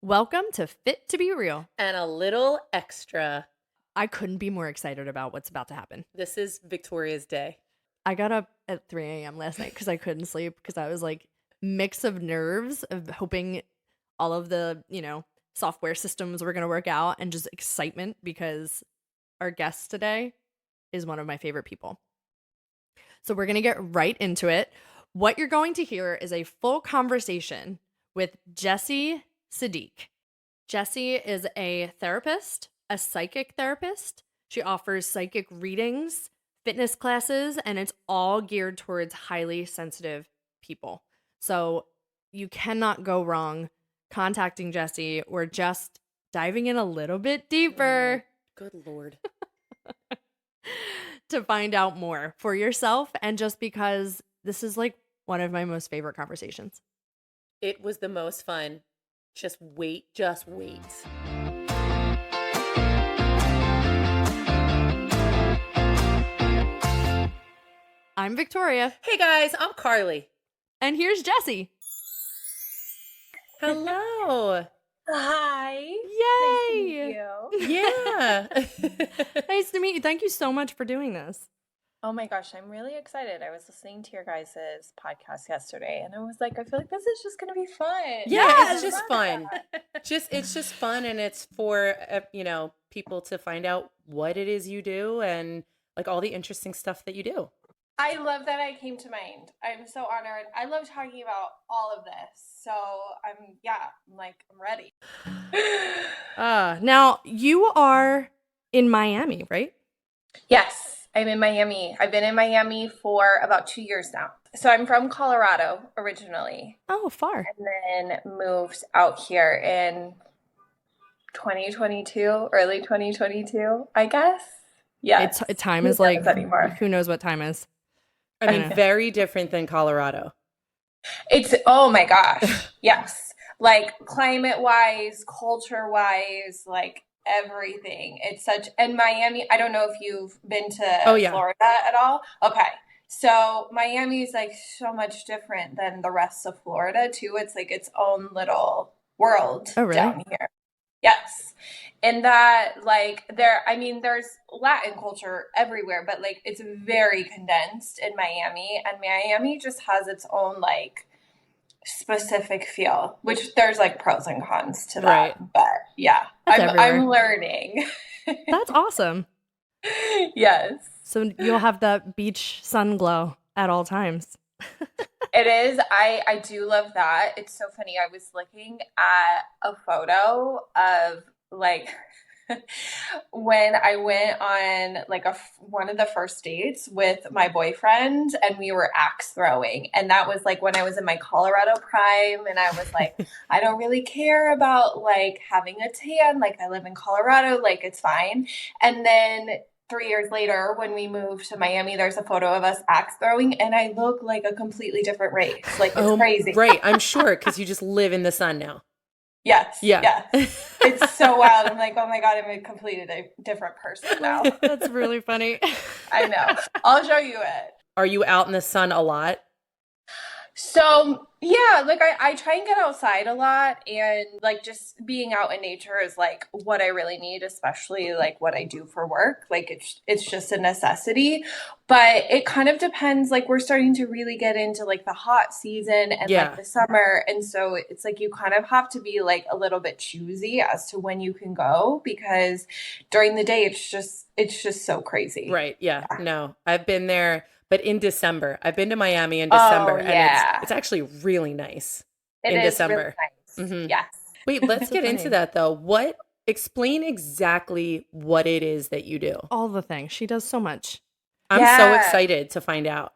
Welcome to Fit to Be Real. And a little extra. I couldn't be more excited about what's about to happen. This is Victoria's day. I got up at 3 a.m. last night because I couldn't sleep because I was like mix of nerves of hoping all of the, software systems were going to work out and just excitement because our guest today is one of my favorite people. So we're going to get right into it. What you're going to hear is a full conversation with Jessie Siddeek. Jessie is a therapist, a psychic therapist. She offers psychic readings, fitness classes, and it's all geared towards highly sensitive people. So you cannot go wrong contacting Jessie or just diving in a little bit deeper. Good Lord. To find out more for yourself, and just because this is like one of my most favorite conversations. It was the most fun. Just wait. I'm Victoria. Hey guys, I'm Carly. And here's Jessie. Hello. Hi. Yay. Nice to meet you. Yeah. Nice to meet you. Thank you so much for doing this. Oh my gosh, I'm really excited. I was listening to your guys' podcast yesterday and I was like, I feel like this is just going to be fun. Yeah, it's just fun. It's just fun, and it's for, people to find out what it is you do and like all the interesting stuff that you do. I love that I came to mind. I'm so honored. I love talking about all of this. So I'm ready. Now you are in Miami, right? Yes, I'm in Miami. I've been in Miami for about 2 years now. So I'm from Colorado originally. Oh, far. And then moved out here in 2022, early 2022, I guess. Yeah. Time is like, who knows what time is? I mean, very different than Colorado. Oh my gosh. Yes. Like climate-wise, culture-wise, like everything. And Miami, I don't know if you've been to Florida at all. Okay. So Miami is like so much different than the rest of Florida too. It's like its own little world down here. Yes. And that there's Latin culture everywhere, but like it's very condensed in Miami, and Miami just has its own like specific feel, which there's like pros and cons to that. Right. But yeah, I'm learning. That's awesome. Yes. So you'll have that beach sun glow at all times. It is. I do love that. It's so funny. I was looking at a photo of like when I went on like one of the first dates with my boyfriend, and we were axe throwing. And that was like when I was in my Colorado prime, and I was like, I don't really care about like having a tan. Like I live in Colorado, like it's fine. And then 3 years later, when we moved to Miami, there's a photo of us axe throwing, and I look like a completely different race. Like it's crazy. Right. I'm sure, because you just live in the sun now. Yes. Yeah. Yes. It's so wild. I'm like, oh my God, I'm a completely different person now. That's really funny. I know. I'll show you it. Are you out in the sun a lot? So yeah, like I try and get outside a lot, and like just being out in nature is like what I really need, especially like what I do for work. Like it's just a necessity, but it kind of depends. Like we're starting to really get into like the hot season and like the summer. And so it's like you kind of have to be like a little bit choosy as to when you can go, because during the day it's just so crazy. Right. Yeah. No, I've been there. But in December, I've been to Miami in December, and it's actually really nice in December. Really nice. Mm-hmm. Yes. Wait, let's get into that though. Explain exactly what it is that you do. All the things. She does so much. I'm so excited to find out.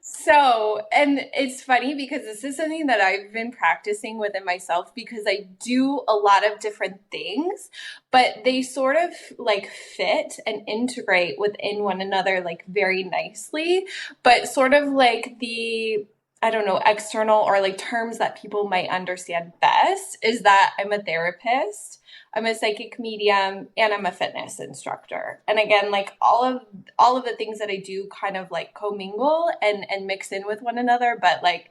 So, and it's funny because this is something that I've been practicing within myself, because I do a lot of different things, but they sort of like fit and integrate within one another like very nicely. But sort of like the I don't know, external or like terms that people might understand best is that I'm a therapist, I'm a psychic medium, and I'm a fitness instructor. And again, like all of the things that I do kind of like commingle and mix in with one another, but like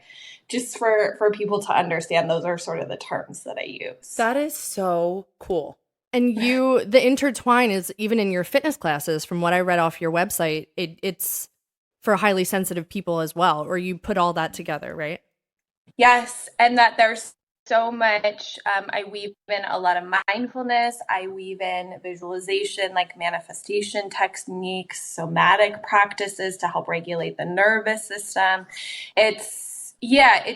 just for people to understand, those are sort of the terms that I use. That is so cool. And the intertwine is even in your fitness classes, from what I read off your website, it's for highly sensitive people as well, or you put all that together, right? Yes, and that there's so much. I weave in a lot of mindfulness. I weave in visualization, like manifestation techniques, somatic practices to help regulate the nervous system. It's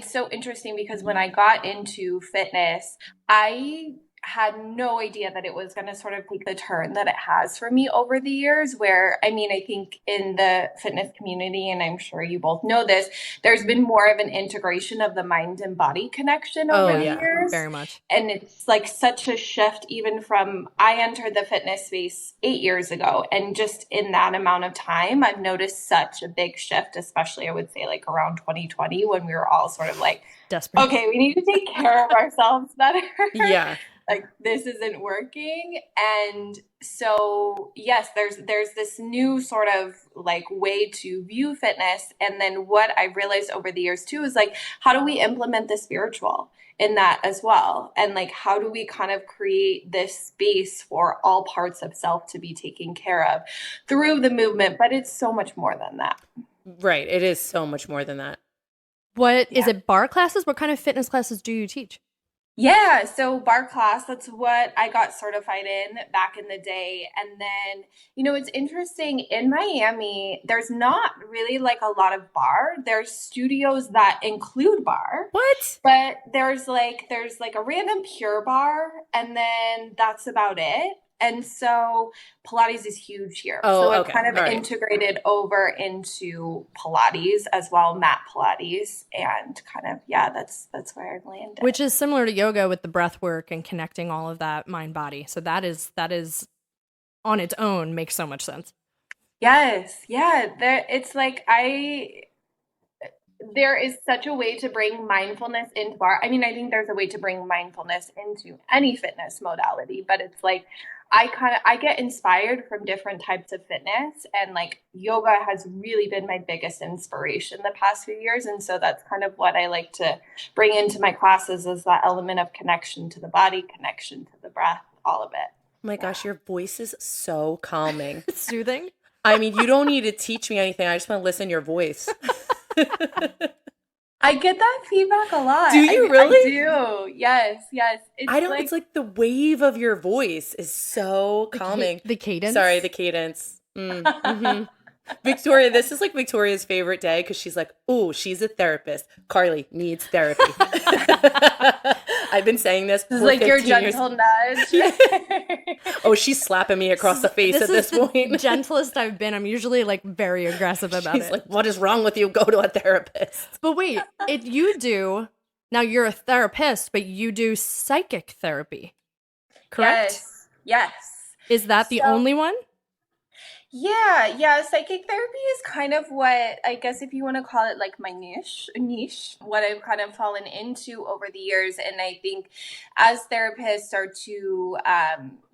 so interesting because when I got into fitness, I had no idea that it was going to sort of take the turn that it has for me over the years, where, I mean, I think in the fitness community, and I'm sure you both know this, there's been more of an integration of the mind and body connection over the years. Very much. And it's like such a shift, even from, I entered the fitness space 8 years ago. And just in that amount of time, I've noticed such a big shift, especially I would say like around 2020, when we were all sort of like, desperate. Okay, we need to take care of ourselves better. Yeah. Like this isn't working. And so yes, there's this new sort of like way to view fitness. And then what I realized over the years too is like, how do we implement the spiritual in that as well? And like, how do we kind of create this space for all parts of self to be taken care of through the movement? But it's so much more than that. Right. It is so much more than that. Is it bar classes? What kind of fitness classes do you teach? Yeah, so bar class, that's what I got certified in back in the day. And then, it's interesting, in Miami, there's not really like a lot of bar. There's studios that include bar. What? But there's like a random Pure Barre, and then that's about it. And so Pilates is huge here. So I've kind of integrated over into Pilates as well, mat Pilates, and kind of, that's where I've landed. Which is similar to yoga with the breath work and connecting all of that mind body. So that is on its own makes so much sense. Yes. Yeah. It's like there is such a way to bring mindfulness into bar. I mean, I think there's a way to bring mindfulness into any fitness modality, but it's like, I get inspired from different types of fitness, and like yoga has really been my biggest inspiration the past few years. And so that's kind of what I like to bring into my classes, is that element of connection to the body, connection to the breath, all of it. Oh my gosh, your voice is so calming. It's soothing. I mean, you don't need to teach me anything. I just want to listen to your voice. I get that feedback a lot. Do you really? I do. Yes. It's like the wave of your voice is so calming. The cadence? Sorry, the cadence. Mm-hmm. Victoria, this is like Victoria's favorite day because she's like, oh, she's a therapist. Carly needs therapy. I've been saying this for like 15 your years. gentle nudge. Oh, she's slapping me across the face at this point. The gentlest I've been. I'm usually like very aggressive about it. She's like, what is wrong with you? Go to a therapist. But wait, now you're a therapist, but you do psychic therapy, correct? Yes. Is that the only one? Yeah. Psychic therapy is kind of what, I guess if you want to call it like my niche, what I've kind of fallen into over the years. And I think as therapists start to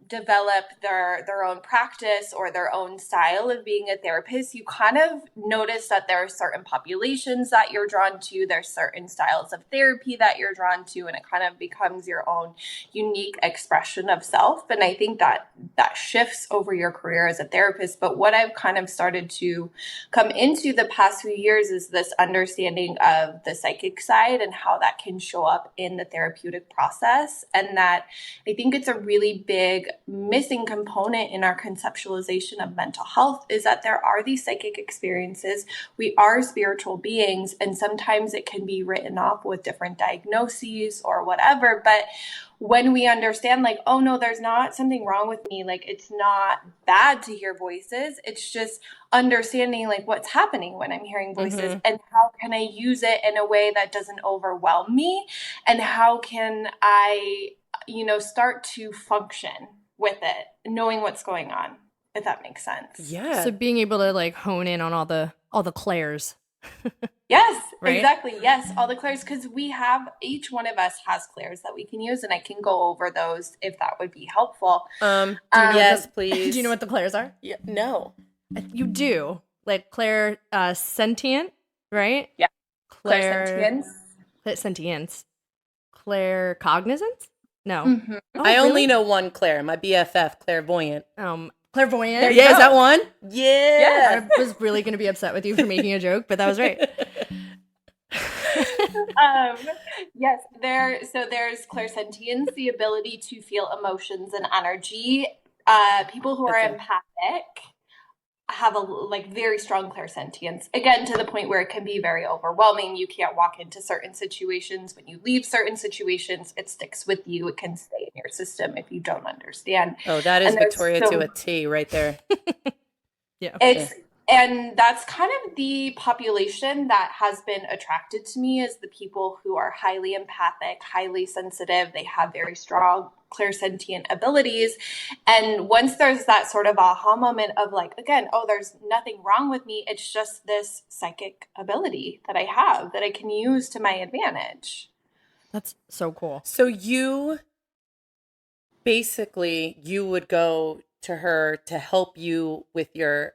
develop their own practice or their own style of being a therapist, you kind of notice that there are certain populations that you're drawn to, there's certain styles of therapy that you're drawn to, and it kind of becomes your own unique expression of self. And I think that shifts over your career as a therapist. But what I've kind of started to come into the past few years is this understanding of the psychic side and how that can show up in the therapeutic process. And that I think it's a really big missing component in our conceptualization of mental health, is that there are these psychic experiences. We are spiritual beings, and sometimes it can be written off with different diagnoses or whatever. But when we understand like, oh no, there's not something wrong with me, like it's not bad to hear voices, it's just understanding like what's happening when I'm hearing voices, and how can I use it in a way that doesn't overwhelm me, and how can I start to function with it, knowing what's going on, if that makes sense. Yeah. So being able to like hone in on all the Claires. Yes, right? exactly. Yes, all the clairs, because each one of us has clairs that we can use, and I can go over those if that would be helpful. Yes, please. Do you know what the clairs are? Yeah, no. You do. Like clair sentient, right? Yeah. Clair sentience. Clair cognizance? No. Mm-hmm. Oh, I only really? know one Claire, my BFF, clairvoyant. Clairvoyant. There you Yeah, go. is that one? Yeah. I was really going to be upset with you for making a joke, but that was right. Yes, there's clairsentience, the ability to feel emotions and energy. People who are empathic have a very strong clairsentience. Again, to the point where it can be very overwhelming. You can't walk into certain situations. When you leave certain situations, it sticks with you. It can stay in your system if you don't understand. Oh, that is Victoria to a T right there. Yeah. And that's kind of the population that has been attracted to me, is the people who are highly empathic, highly sensitive. They have very strong clairsentient abilities. And once there's that sort of aha moment of there's nothing wrong with me. It's just this psychic ability that I have that I can use to my advantage. That's so cool. So you would go to her to help you with your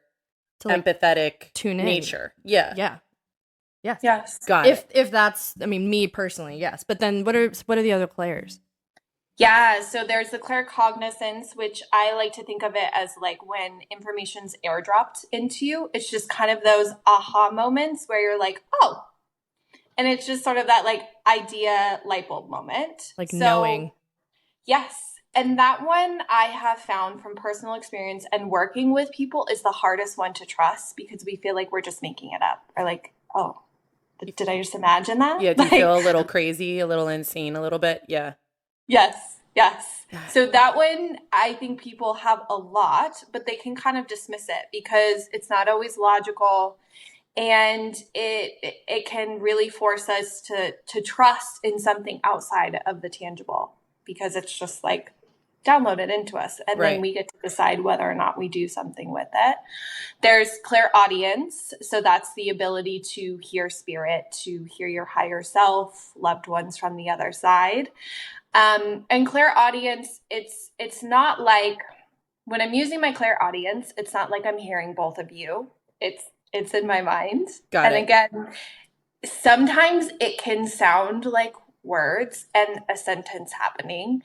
empathetic nature. Yeah. Yeah. Yes. Yes. Got it. If that's, me personally, yes. But then what are the other clairs? Yeah, so there's the claircognizance, which I like to think of it as like when information's airdropped into you. It's just kind of those aha moments where you're like, oh, and it's just sort of that idea light bulb moment. Knowing. Yes. And that one I have found from personal experience and working with people is the hardest one to trust, because we feel like we're just making it up, or oh, did I just imagine that? Yeah, do you feel a little crazy, a little insane, a little bit? Yeah. Yes. So that one, I think people have a lot, but they can kind of dismiss it because it's not always logical. And it can really force us to trust in something outside of the tangible, because it's just downloaded into us. And then we get to decide whether or not we do something with it. There's clairaudience. So that's the ability to hear spirit, to hear your higher self, loved ones from the other side. And clairaudience, it's not like when I'm using my clairaudience, it's not like I'm hearing both of you. It's in my mind. And again, sometimes it can sound like words and a sentence happening.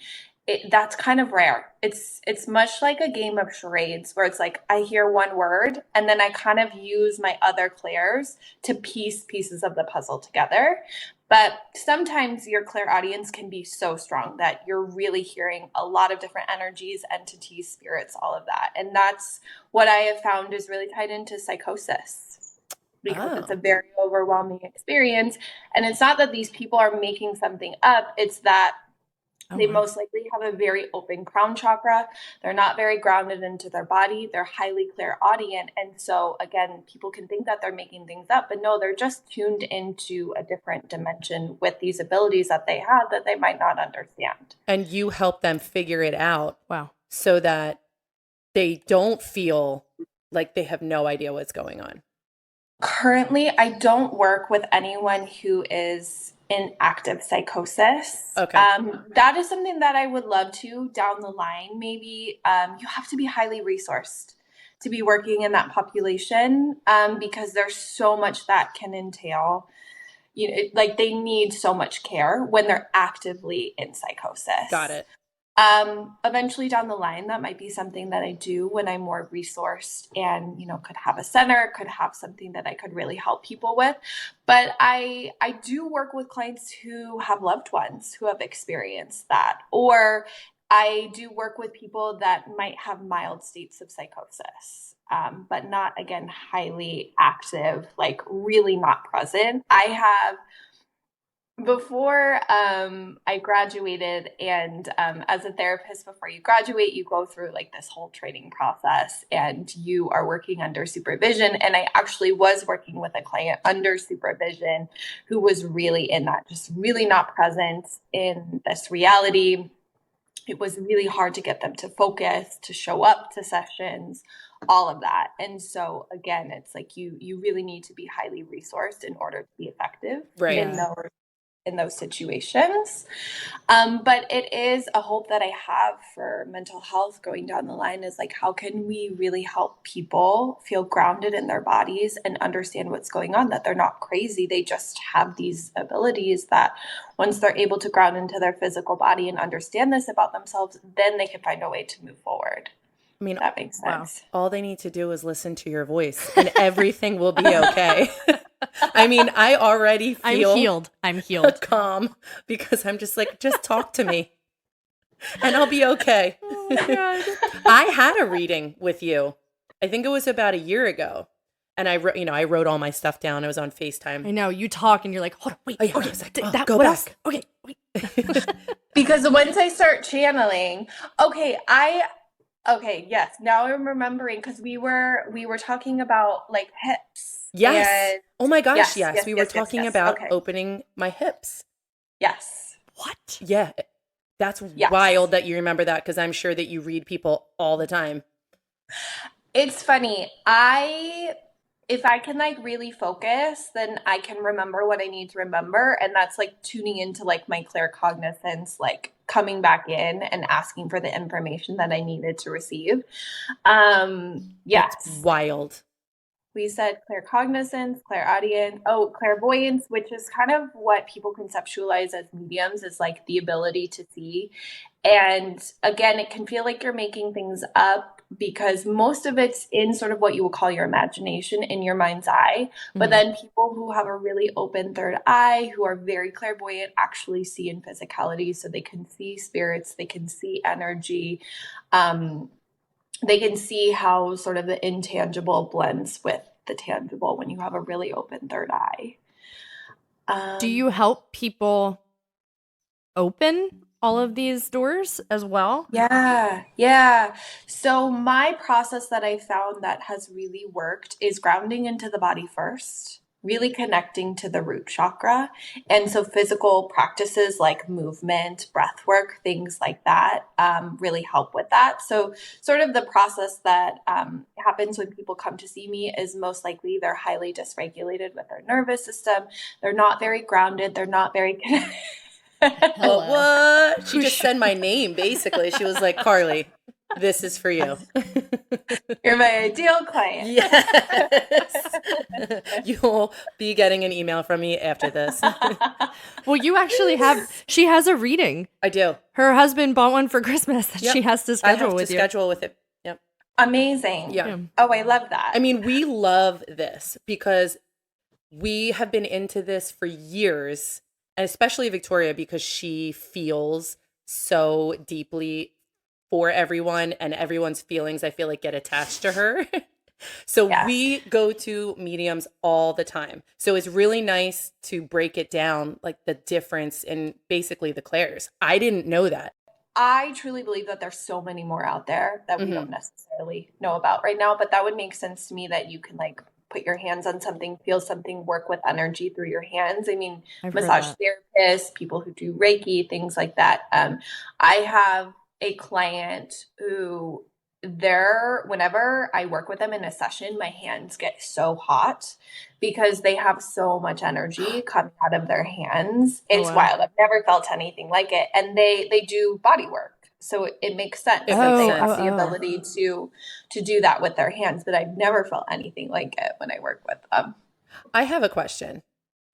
That's kind of rare. It's much like a game of charades where it's like I hear one word and then I kind of use my other clairs to piece pieces of the puzzle together. But sometimes your clairaudience can be so strong that you're really hearing a lot of different energies, entities, spirits, all of that. And that's what I have found is really tied into psychosis, because it's a very overwhelming experience. And it's not that these people are making something up. It's that they most likely have a very open crown chakra. They're not very grounded into their body. They're highly clairaudient. And so, again, people can think that they're making things up, but no, they're just tuned into a different dimension with these abilities that they have that they might not understand. And you help them figure it out. Wow. So that they don't feel like they have no idea what's going on. Currently, I don't work with anyone who is in active psychosis. Okay. That is something that I would love to down the line. Maybe you have to be highly resourced to be working in that population, because there's so much that can entail. They need so much care when they're actively in psychosis. Got it. Eventually down the line, that might be something that I do when I'm more resourced and, could have a center, could have something that I could really help people with. But I do work with clients who have loved ones who have experienced that, or I do work with people that might have mild states of psychosis, but not, again, highly active, really not present. I have Before I graduated, and as a therapist, before you graduate, you go through this whole training process and you are working under supervision. And I actually was working with a client under supervision who was really in that, just really not present in this reality. It was really hard to get them to focus, to show up to sessions, all of that. And so again, it's like you really need to be highly resourced in order to be effective in those situations. But it is a hope that I have for mental health going down the line is like, how can we really help people feel grounded in their bodies and understand what's going on, that they're not crazy. They just have these abilities that once they're able to ground into their physical body and understand this about themselves, then they can find a way to move forward. I mean, that makes sense. All they need to do is listen to your voice and everything will be okay. I mean, I already feel I'm healed. Calm because I'm just like, just talk to me and I'll be okay. Oh my God. I had a reading with you. I think it was about a year ago. And I wrote all my stuff down. I was on FaceTime. I know you talk and you're like, hold on, wait, okay, like, go back. Okay, wait. Because once I start channeling, yes. Now I'm remembering because we were talking about like hips. Yes. Oh my gosh, yes. We were talking about opening my hips. Yes. What? Yeah. That's wild that you remember that because I'm sure that you read people all the time. It's funny. If I can like really focus, then I can remember what I need to remember. And that's like tuning into like my claircognizance, like coming back in and asking for the information that I needed to receive. Yes. That's wild. We said claircognizance, clairvoyance, which is kind of what people conceptualize as mediums, is like the ability to see. And again, it can feel like you're making things up because most of it's in sort of what you would call your imagination in your mind's eye. But then people who have a really open third eye, who are very clairvoyant, actually see in physicality. So they can see spirits, they can see energy. They can see how sort of the intangible blends with the tangible when you have a really open third eye. Do you help people open all of these doors as well? Yeah. So my process that I found that has really worked is grounding into the body first, really connecting to the root chakra. And so physical practices like movement, breath work, things like that really help with that. So sort of the process that happens when people come to see me is most likely they're highly dysregulated with their nervous system. They're not very grounded. They're not very connected. What? She just said my name, basically. She was like, Carly, this is for you. You're my ideal client. Yes. You'll be getting an email from me after this. Well, you actually she has a reading. I do. Her husband bought one for Christmas that she has to schedule with you. Schedule with it. Yep. Amazing. Yeah. Oh, I love that. I mean, we love this because we have been into this for years. And especially Victoria, because she feels so deeply for everyone and everyone's feelings, I feel like, get attached to her. So we go to mediums all the time. So it's really nice to break it down, like the difference in basically the clairs. I didn't know that. I truly believe that there's so many more out there that we don't necessarily know about right now. But that would make sense to me that you can like put your hands on something, feel something, work with energy through your hands. I mean, massage therapists, people who do Reiki, things like that. I have a client who whenever I work with them in a session, my hands get so hot because they have so much energy coming out of their hands. It's wild. I've never felt anything like it. And they do body work. So it makes sense that they have the ability to do that with their hands, but I've never felt anything like it when I work with them. I have a question.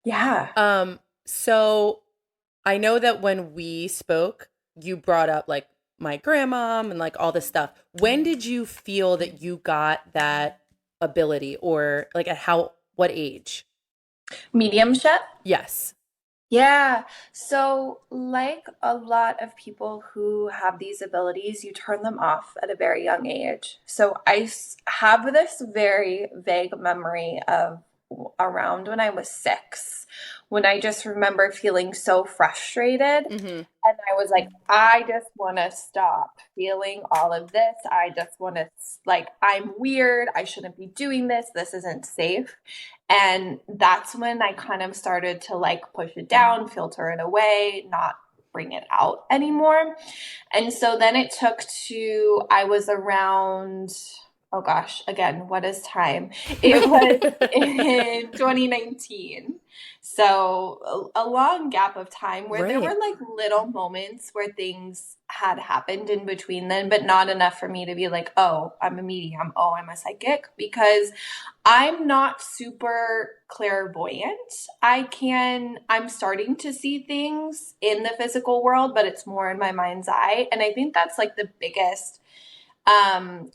Yeah. So I know that when we spoke, you brought up like my grandma and like all this stuff. When did you feel that you got that ability, or like at what age? Mediumship? Yes. Yeah. So like a lot of people who have these abilities, you turn them off at a very young age. So I have this very vague memory of around when I was 6, when I just remember feeling so frustrated. And I was like, I just want to stop feeling all of this. I just want to, like, I'm weird. I shouldn't be doing this. This isn't safe. And that's when I kind of started to like push it down, filter it away, not bring it out anymore. And so then it took I was around oh gosh, again, what is time? It was in 2019. So a long gap of time where there were like little moments where things had happened in between then, but not enough for me to be like, oh, I'm a medium. Oh, I'm a psychic, because I'm not super clairvoyant. I'm starting to see things in the physical world, but it's more in my mind's eye. And I think that's like the biggest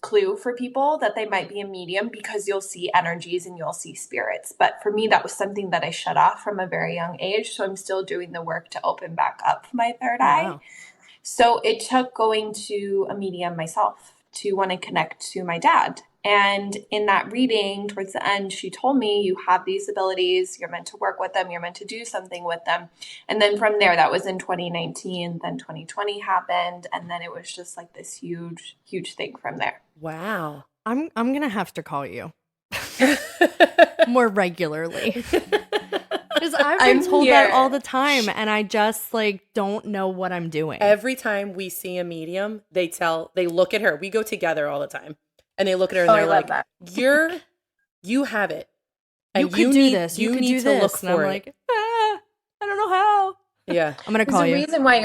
clue for people that they might be a medium, because you'll see energies and you'll see spirits. But for me, that was something that I shut off from a very young age. So I'm still doing the work to open back up my third eye. So it took going to a medium myself to want to connect to my dad. And in that reading, towards the end, she told me, you have these abilities, you're meant to work with them, you're meant to do something with them. And then from there, that was in 2019, then 2020 happened. And then it was just like this huge, huge thing from there. Wow. I'm going to have to call you more regularly. Because I've been told that all the time, and I just like don't know what I'm doing. Every time we see a medium, they look at her. We go together all the time. And they look at her and they're like, you have it. And you need this. You need to look for it. I'm like, I don't know how. Yeah. I'm going to call you. There's a reason why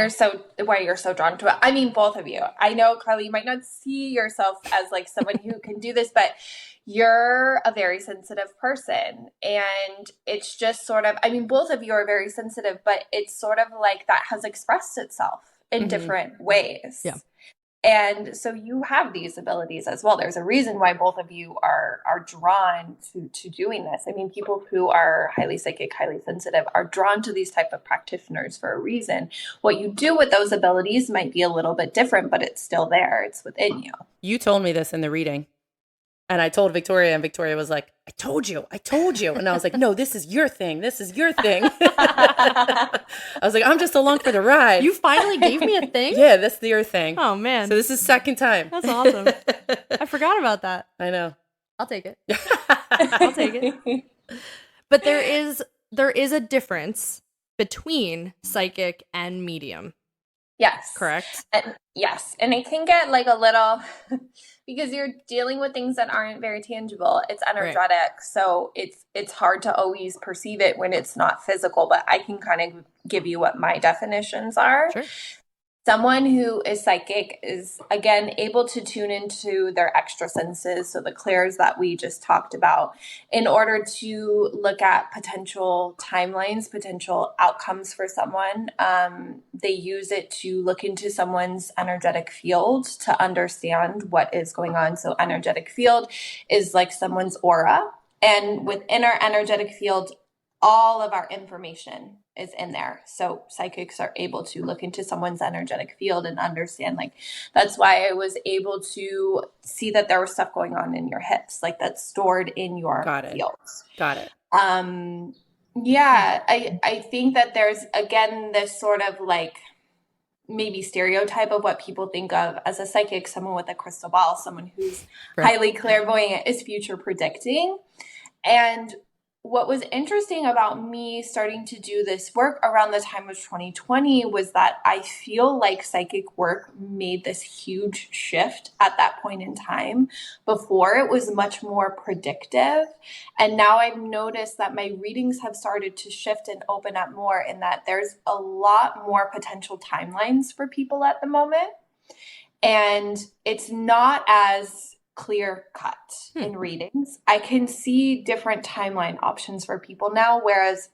you're so drawn to it. I mean, both of you. I know, Carly, you might not see yourself as like someone who can do this, but you're a very sensitive person. And it's just sort of, I mean, both of you are very sensitive, but it's sort of like that has expressed itself in different ways. Yeah. And so you have these abilities as well. There's a reason why both of you are drawn to doing this. I mean, people who are highly psychic, highly sensitive are drawn to these type of practitioners for a reason. What you do with those abilities might be a little bit different, but it's still there. It's within you. You told me this in the reading. And I told Victoria, and Victoria was like, I told you. And I was like, no, this is your thing. I was like, I'm just along for the ride. You finally gave me a thing? Yeah, that's your thing. Oh, man. So this is second time. That's awesome. I forgot about that. I know. I'll take it. But there is a difference between psychic and medium. Yes. Correct? Yes. And it can get like a little, because you're dealing with things that aren't very tangible. It's energetic. Right. So it's hard to always perceive it when it's not physical, but I can kind of give you what my definitions are. Sure. Someone who is psychic is, again, able to tune into their extra senses, so the clairs that we just talked about, in order to look at potential timelines, potential outcomes for someone. They use it to look into someone's energetic field to understand what is going on. So energetic field is like someone's aura. And within our energetic field, all of our information is in there. So psychics are able to look into someone's energetic field and understand, like, that's why I was able to see that there was stuff going on in your hips, like that's stored in your fields. Got it. Yeah, I think that there's, again, this sort of like maybe stereotype of what people think of as a psychic, someone with a crystal ball, someone who's highly clairvoyant, is future predicting. And what was interesting about me starting to do this work around the time of 2020 was that I feel like psychic work made this huge shift at that point in time. Before, it was much more predictive. And now I've noticed that my readings have started to shift and open up more, in that there's a lot more potential timelines for people at the moment. And it's not as clear cut in readings. I can see different timeline options for people now, whereas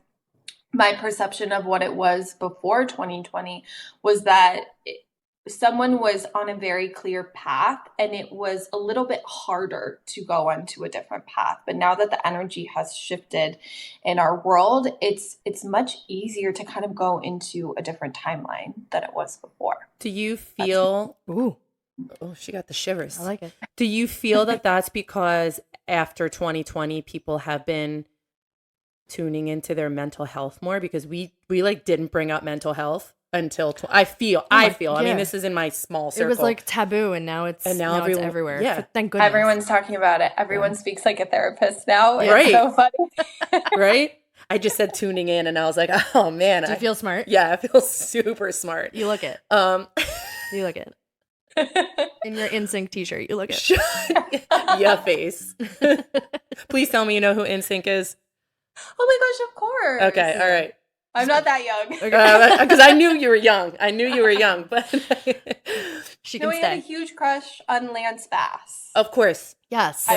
my perception of what it was before 2020 was that someone was on a very clear path, and it was a little bit harder to go onto a different path. But now that the energy has shifted in our world, it's much easier to kind of go into a different timeline than it was before. Do you feel... Ooh. Oh, she got the shivers. I like it. Do you feel that that's because after 2020, people have been tuning into their mental health more? Because we like didn't bring up mental health until I feel. I mean, this is in my small circle. It was like taboo, and now it's everywhere. Yeah, thank goodness. Everyone's talking about it. Everyone speaks like a therapist now. It's so funny. Right? I just said tuning in, and I was like, oh man. Do you feel smart? Yeah, I feel super smart. You look it. You look it. In your NSYNC t-shirt, you look it. Yeah, face. Please tell me you know who NSYNC is. Oh my gosh, of course. Okay, all right. I'm not that young. Because I knew you were young. But she no, can I stay. had a huge crush on Lance Bass. Of course. Yes.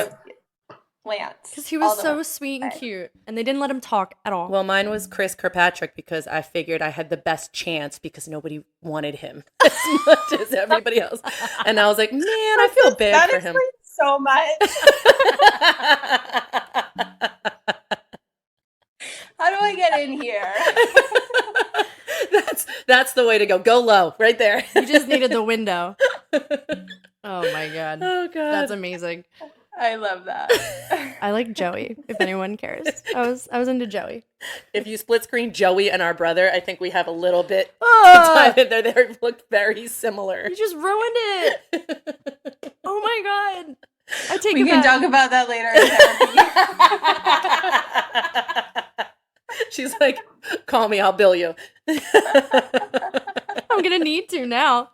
Lance. Because he was so sweet and cute, and they didn't let him talk at all. Well, mine was Chris Kirkpatrick because I figured I had the best chance because nobody wanted him as much as everybody else. And I was like, man, I feel bad for him. So much. How do I get in here? That's the way to go. Go low, right there. You just needed the window. Oh my god. Oh god. That's amazing. I love that. I like Joey, if anyone cares. I was into Joey. If you split screen Joey and our brother, I think we have a little bit of time in there. They look very similar. You just ruined it. Oh my god. I take we it can back. talk about that later in therapy. She's like, call me, I'll bill you. I'm gonna need to now.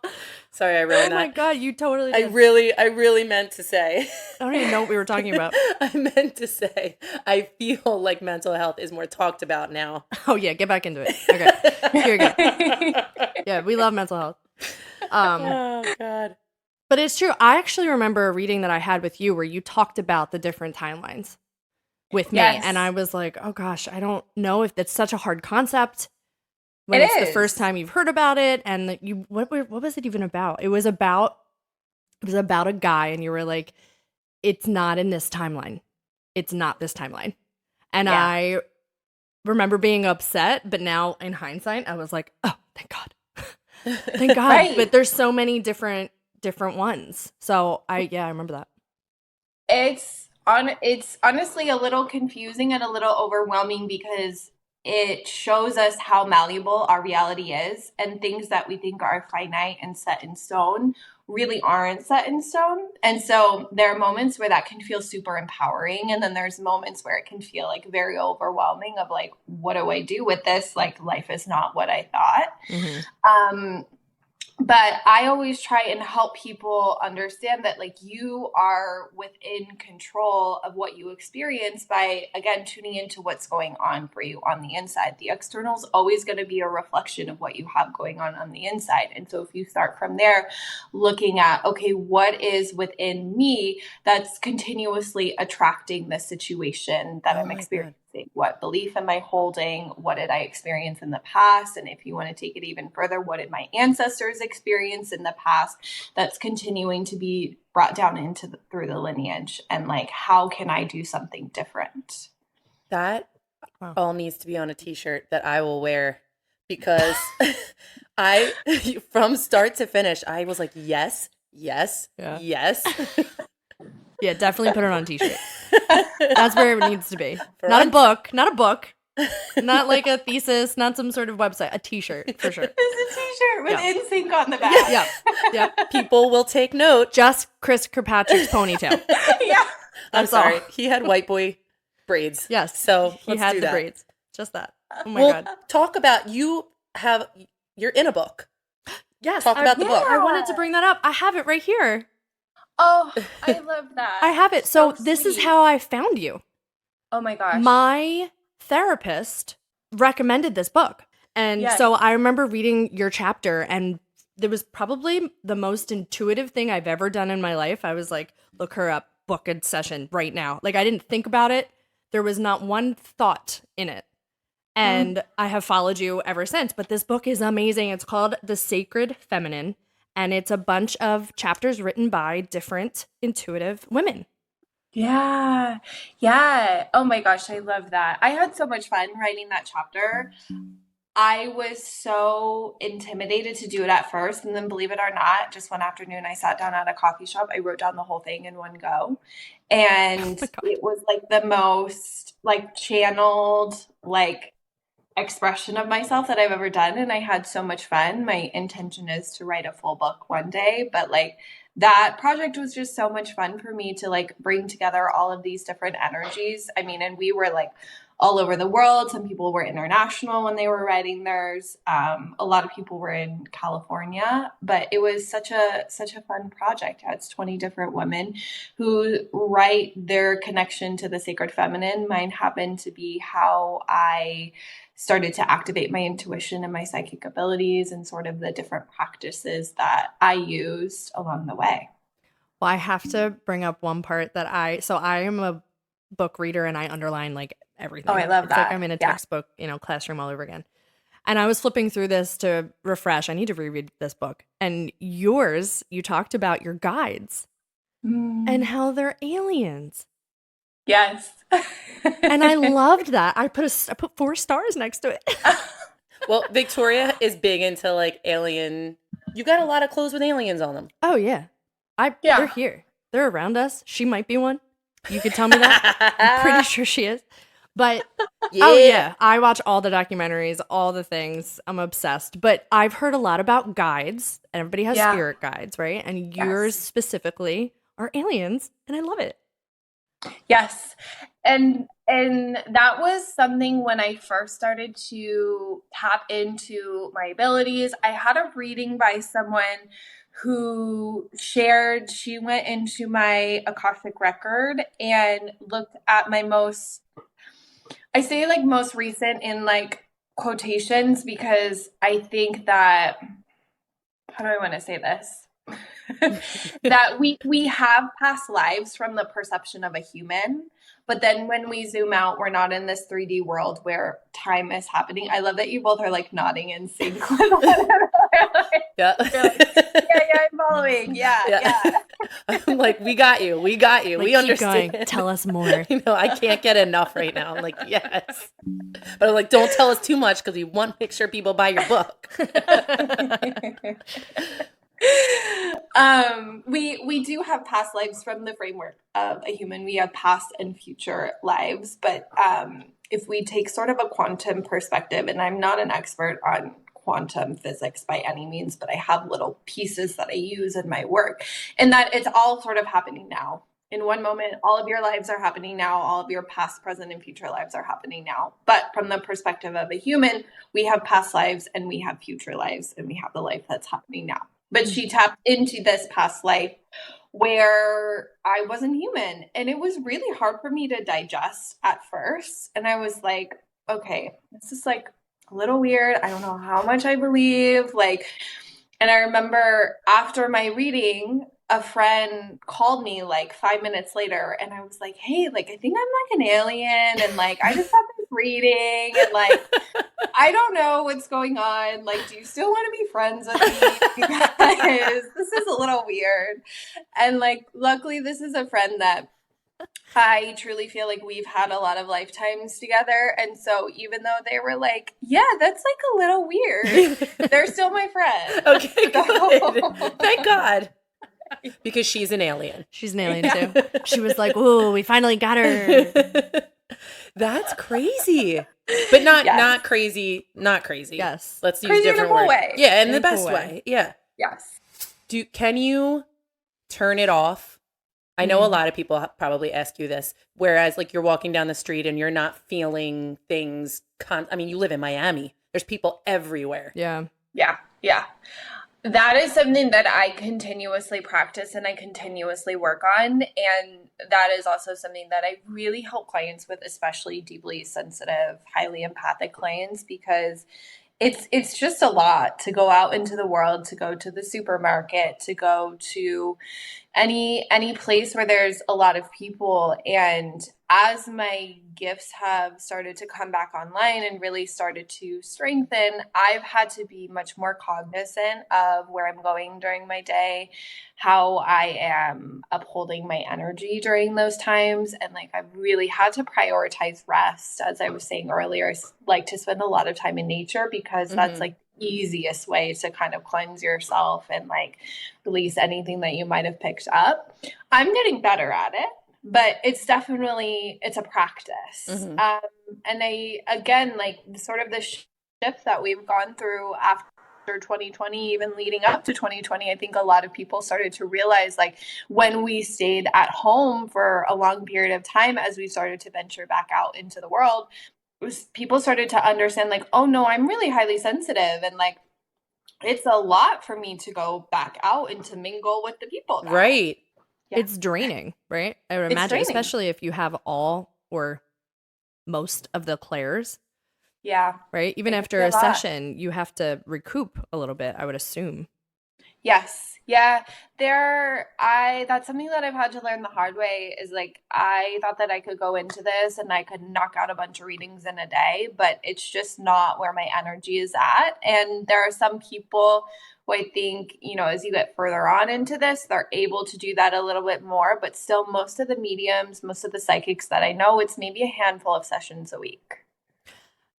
Sorry, I ruined that. Oh my god, you totally did. I really meant to say. I don't even know what we were talking about. I meant to say, I feel like mental health is more talked about now. Oh yeah, get back into it. Okay, here we go. Yeah, we love mental health. Oh god. But it's true. I actually remember a reading that I had with you where you talked about the different timelines with me. Yes. And I was like, oh gosh, I don't know if that's such a hard concept when it's the first time you've heard about it. And what was it even about? It was about a guy, and you were like, it's not in this timeline. It's not this timeline. And yeah. I remember being upset, but now in hindsight, I was like, oh, thank God. Thank God. Right. But there's so many different ones. So I remember that. It's honestly a little confusing and a little overwhelming because it shows us how malleable our reality is, and things that we think are finite and set in stone really aren't set in stone. And so there are moments where that can feel super empowering, and then there's moments where it can feel like very overwhelming of like, what do I do with this? Like, life is not what I thought. Mm-hmm. But I always try and help people understand that like you are within control of what you experience by, again, tuning into what's going on for you on the inside. The external is always going to be a reflection of what you have going on the inside. And so if you start from there, looking at, okay, what is within me that's continuously attracting the situation that I'm experiencing? What belief am I holding? What did I experience in the past? And if you want to take it even further, what did my ancestors experience in the past that's continuing to be brought down into through the lineage? And like, how can I do something different? That all needs to be on a t-shirt that I will wear, because I, from start to finish, I was like, yes. Yeah, definitely put it on a t-shirt. That's where it needs to be. Not a book. Not like a thesis, not some sort of website. A t-shirt, for sure. It's a t-shirt with NSYNC on the back. Yeah. People will take note. Just Chris Kirkpatrick's ponytail. Yeah. I'm sorry. He had white boy braids. Yes. So he had the braids. Just that. Oh my God. Talk about, you're in a book. Yes. Talk about the book. I wanted to bring that up. I have it right here. Oh, I love that. I have it. So this is how I found you. Oh my gosh. My therapist recommended this book. And so I remember reading your chapter, and it was probably the most intuitive thing I've ever done in my life. I was like, look her up, book a session right now. Like, I didn't think about it. There was not one thought in it. And I have followed you ever since. But this book is amazing. It's called The Sacred Feminine. And it's a bunch of chapters written by different intuitive women. Yeah. Oh my gosh, I love that. I had so much fun writing that chapter. I was so intimidated to do it at first. And then, believe it or not, just one afternoon, I sat down at a coffee shop. I wrote down the whole thing in one go. And it was like the most like channeled, like expression of myself that I've ever done, and I had so much fun. My intention is to write a full book one day, but like that project was just so much fun for me to like bring together all of these different energies. I mean, and we were like all over the world. Some people were international when they were writing theirs. A lot of people were in California, but it was such a fun project. It's 20 different women who write their connection to the sacred feminine. Mine happened to be how I started to activate my intuition and my psychic abilities, and sort of the different practices that I used along the way. Well, I have to bring up one part that I am a book reader and I underline like everything. Oh, I love it's that. Like I'm in a textbook, classroom all over again. And I was flipping through this to refresh. I need to reread this book. And yours, you talked about your guides and how they're aliens. Yes. And I loved that. I put 4 stars next to it. Well, Victoria is big into like alien. You got a lot of clothes with aliens on them. Oh yeah. They're here. They're around us. She might be one. You could tell me that. I'm pretty sure she is. But oh yeah, I watch all the documentaries, all the things. I'm obsessed. But I've heard a lot about guides. Everybody has spirit guides, right? And yours specifically are aliens, and I love it. Yes. And that was something when I first started to tap into my abilities. I had a reading by someone who shared, she went into my Akashic record and looked at my most recent in like quotations, because I think that, how do I want to say this? that we have past lives from the perception of a human, but then when we zoom out, we're not in this 3D world where time is happening. I love that you both are like nodding in sync with one another. Yeah. I'm following. Yeah. I'm like, we got you. Like, we understand. Going. Tell us more. I can't get enough right now. I'm like, yes. But I'm like, don't tell us too much because we want to make sure people buy your book. We do have past lives from the framework of a human. We have past and future lives, but if we take sort of a quantum perspective, and I'm not an expert on quantum physics by any means, but I have little pieces that I use in my work, and that it's all sort of happening now. In one moment, all of your lives are happening now. All of your past, present, and future lives are happening now. But from the perspective of a human, we have past lives and we have future lives, and we have the life that's happening now. But she tapped into this past life where I wasn't human. And it was really hard for me to digest at first. And I was like, okay, this is like a little weird. I don't know how much I believe. And I remember after my reading, a friend called me like 5 minutes later, and I was like, hey, like, I think I'm like an alien, and like, I just had this reading, and like, I don't know what's going on. Like, do you still want to be friends with me? Because this is a little weird. And like, luckily, this is a friend that I truly feel like we've had a lot of lifetimes together. And so even though they were like, yeah, that's like a little weird, they're still my friend. Okay, good. Thank God. Because she's an alien. She's an alien too. She was like, "Ooh, we finally got her." That's crazy, but not crazy. Not crazy. Yes, let's use crazy different in a cool words. way. Yeah, in the best way. Yeah. Yes. Can you turn it off? I know a lot of people probably ask you this. Whereas, like, you're walking down the street and you're not feeling things. I mean, you live in Miami. There's people everywhere. Yeah. That is something that I continuously practice and I continuously work on. And that is also something that I really help clients with, especially deeply sensitive, highly empathic clients, because it's just a lot to go out into the world, to go to the supermarket, to go to any place where there's a lot of people. And as my gifts have started to come back online and really started to strengthen, I've had to be much more cognizant of where I'm going during my day, how I am upholding my energy during those times. And like, I've really had to prioritize rest. As I was saying earlier, I like to spend a lot of time in nature, because that's like the easiest way to kind of cleanse yourself and like release anything that you might have picked up. I'm getting better at it, but it's a practice. And I, again, like sort of the shift that we've gone through after 2020, even leading up to 2020, I think a lot of people started to realize, like, when we stayed at home for a long period of time, as we started to venture back out into the world, people started to understand like, oh no, I'm really highly sensitive, and like it's a lot for me to go back out and to mingle with the people now. Right. Yeah. It's draining, right? I would imagine, especially if you have all or most of the clairs. Yeah. Right? Even after a session, you have to recoup a little bit, I would assume. Yes. Yeah. That's something that I've had to learn the hard way is like, I thought that I could go into this and I could knock out a bunch of readings in a day, but it's just not where my energy is at. And there are some people who I think, you know, as you get further on into this, they're able to do that a little bit more, but still most of the mediums, most of the psychics that I know, it's maybe a handful of sessions a week.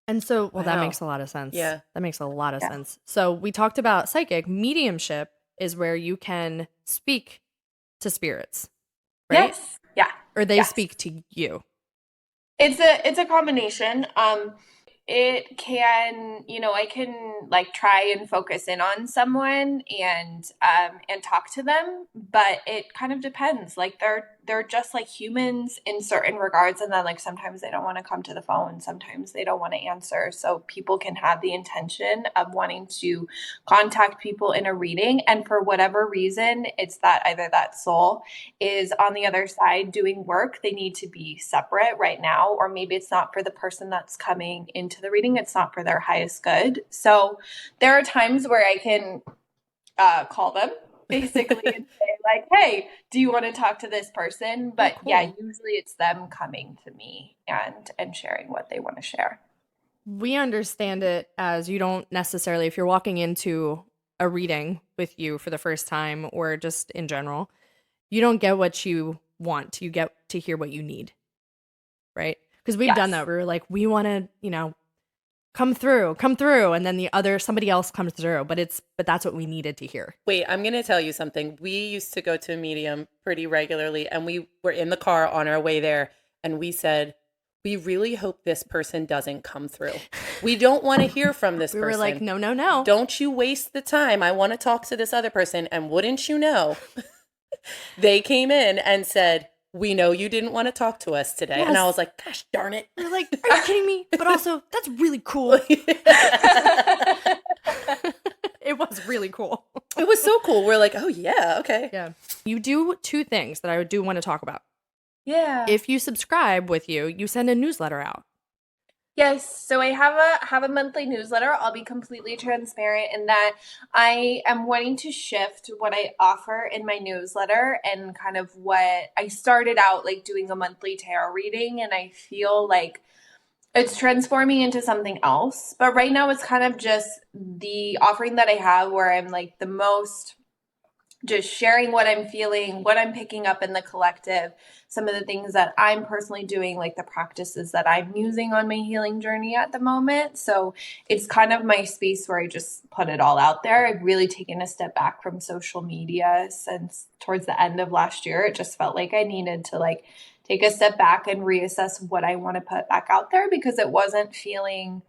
And so, that makes a lot of sense. Yeah. That makes a lot of sense. So we talked about psychic. Mediumship is where you can speak to spirits, right? Yes. Yeah. Or they speak to you. It's a combination. It can, you know, I can like try and focus in on someone and talk to them, but it kind of depends. Like they're just like humans in certain regards, and then like sometimes they don't want to come to the phone, sometimes they don't want to answer. So people can have the intention of wanting to contact people in a reading, and for whatever reason, it's that either that soul is on the other side doing work, they need to be separate right now, or maybe it's not for the person that's coming into the reading, it's not for their highest good. So there are times where I can call them basically and say like, hey, do you want to talk to this person? But yeah, usually it's them coming to me and sharing what they want to share. We understand it as you don't necessarily, if you're walking into a reading with you for the first time or just in general, you don't get what you want. You get to hear what you need, right? Because we've done that. We were like, we want to, you know, come through, and then somebody else comes through, but that's what we needed to hear. Wait, I'm going to tell you something. We used to go to a medium pretty regularly, and we were in the car on our way there, and we said, we really hope this person doesn't come through. We don't want to hear from this person. We were like, no. Don't you waste the time. I want to talk to this other person. And wouldn't you know, they came in and said, we know you didn't want to talk to us today. Yes. And I was like, gosh darn it. You're like, are you kidding me? But also, that's really cool. It was really cool. It was so cool. We're like, oh yeah, okay. Yeah. You do two things that I do want to talk about. Yeah. If you subscribe with you send a newsletter out. Yes, so I have a monthly newsletter. I'll be completely transparent in that I am wanting to shift what I offer in my newsletter and kind of what I started out like doing a monthly tarot reading, and I feel like it's transforming into something else. But right now it's kind of just the offering that I have where I'm like the most just sharing what I'm feeling, what I'm picking up in the collective, some of the things that I'm personally doing, like the practices that I'm using on my healing journey at the moment. So it's kind of my space where I just put it all out there. I've really taken a step back from social media since towards the end of last year. It just felt like I needed to like take a step back and reassess what I want to put back out there because it wasn't feeling